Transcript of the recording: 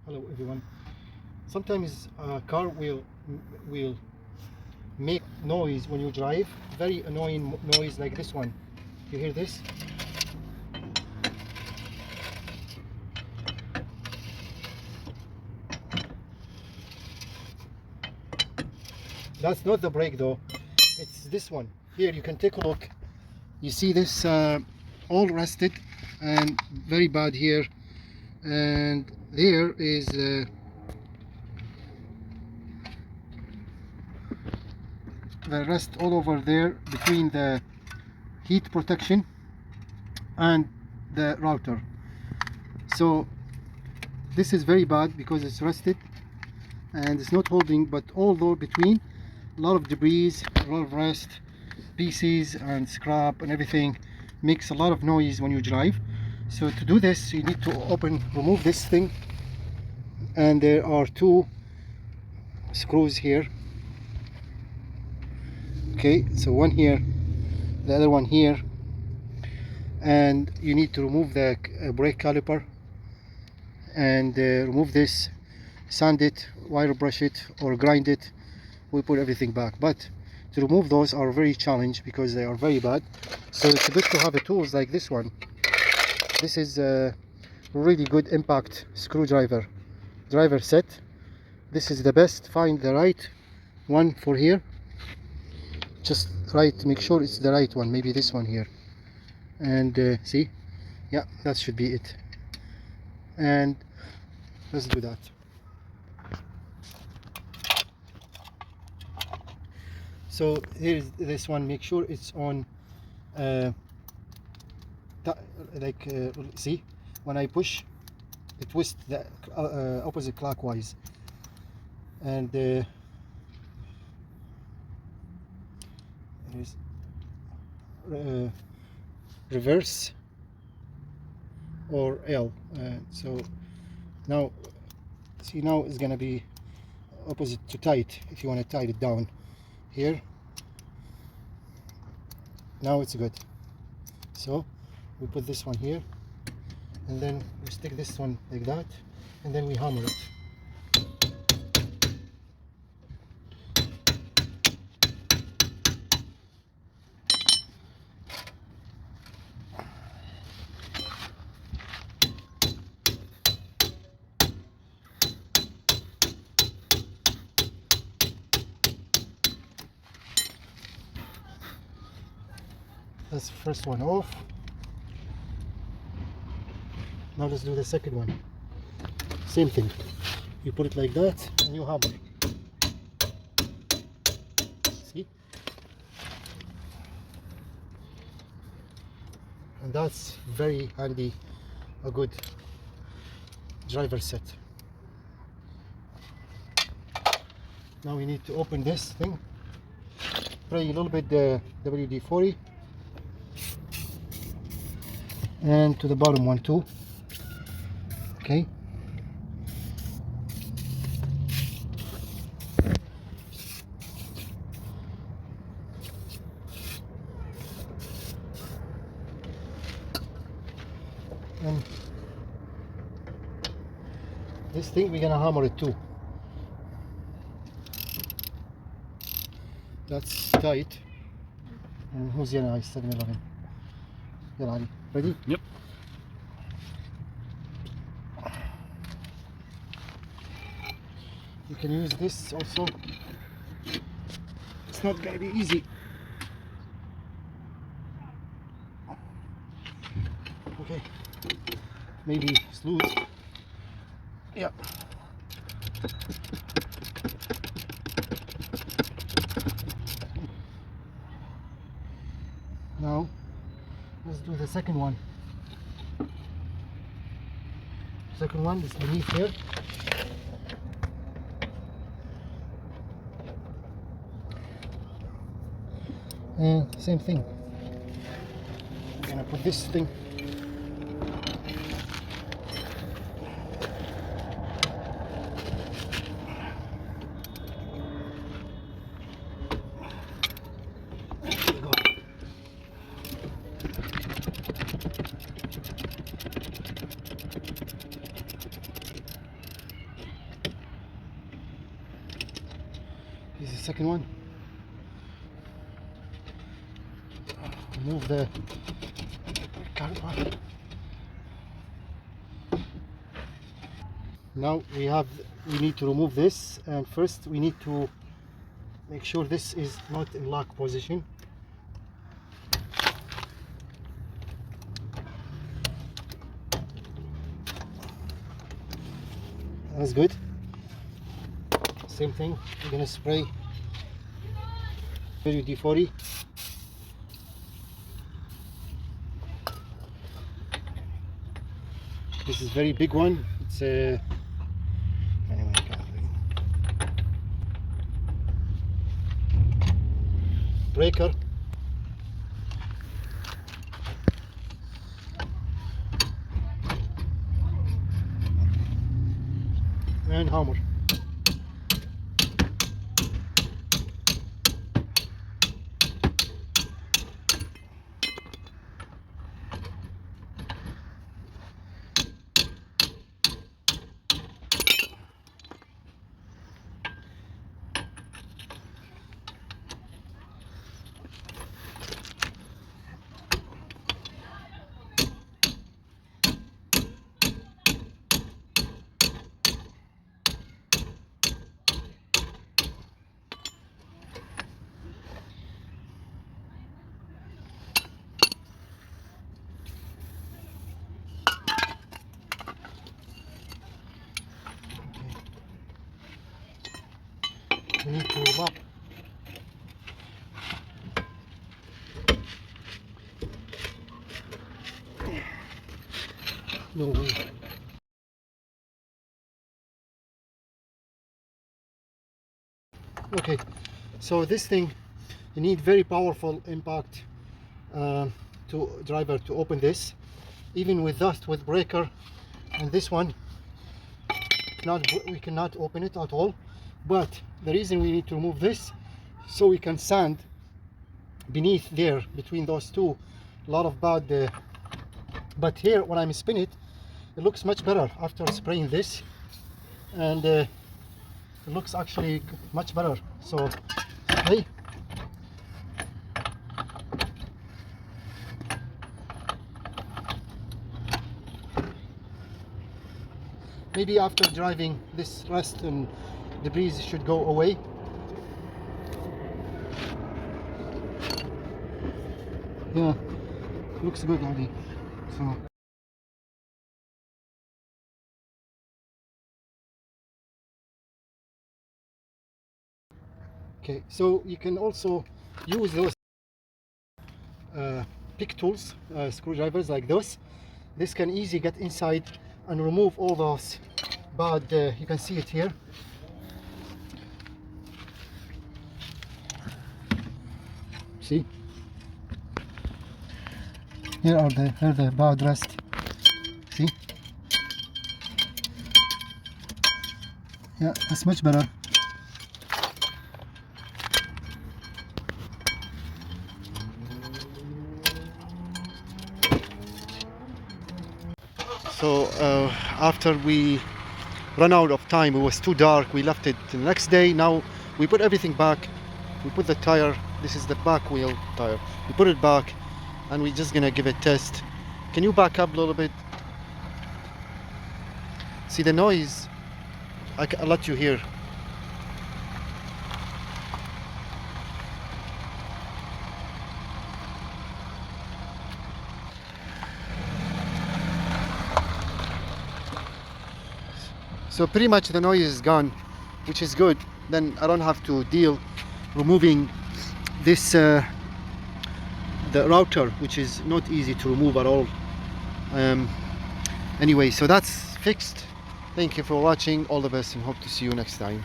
Hello everyone. Sometimes a car will make noise when you drive, very annoying noise like this one. You hear this? That's not the brake though, it's this one. Here you can take a look. You see this all rusted and very bad here, and there is the rust all over there between the heat protection and the router. So this is very bad because it's rusted and it's not holding, but although between a lot of debris, a lot of rust pieces and scrap and everything makes a lot of noise when you drive. So to do this you need to remove this thing, and there are two screws here. Okay, so one here, the other one here, and you need to remove the brake caliper and remove this, sand it, wire brush it or grind it. We put everything back, but to remove those are very challenging because they are very bad. So it's good to have tools like this one. This is a really good impact screwdriver driver set. This is the best. Find the right one for here, just make sure it's the right one, maybe this one here, and see, yeah, that should be it. And let's do that. So here's this one, make sure it's on see, when I push it twists the opposite clockwise, and there's reverse or L. So now see, now it's gonna be opposite to tight if you want to tighten it down here. Now it's good. So we put this one here, and then we stick this one like that, and then we hammer it. That's the first one off. Now let's do the second one. Same thing. You put it like that and you hammer. See? And that's very handy, a good driver set. Now we need to open this thing. Spray a little bit the AWD-40. And to the bottom one too. Okay. And this thing we're gonna hammer it too. That's tight. And who's gonna يستخدم اللبن؟ يلا علي. Ready? Yep. You can use this also. It's not gonna be easy. Okay. Maybe loose. Yeah. Now let's do the second one. Second one is beneath here. And same thing. I'm gonna put this thing. There you go. This is the second one. Remove the caliper. Now we need to remove this, and first we need to make sure this is not in lock position. That's good. Same thing, we're gonna spray AWD 40. This is very big one. It's a anyway, breaker. And hammer. We need to warm up. No way. Okay, so this thing, you need very powerful impact to driver to open this. Even with dust, with breaker, and this one, we cannot open it at all. But the reason we need to remove this, so we can sand beneath there, between those two, a lot of bad. But here, when I'm spin it, it looks much better after spraying this, and it looks actually much better. So, spray. Maybe after driving, this rust and debris should go away. Yeah, looks good, Adi. So. Okay, so you can also use those pick tools, screwdrivers like those. This can easily get inside and remove all those bad, you can see it here. See? Here are the bad rust. See? Yeah, that's much better. So after we run out of time, it was too dark, we left it the next day. Now we put everything back. We put the tire, this is the back wheel tire, we put it back, and we're just gonna give it a test. Can you back up a little bit? See the noise? I'll let you hear. So pretty much the noise is gone, which is good. Then I don't have to deal removing this the router, which is not easy to remove at all. Anyway, so that's fixed. Thank you for watching. All the best, and hope to see you next time.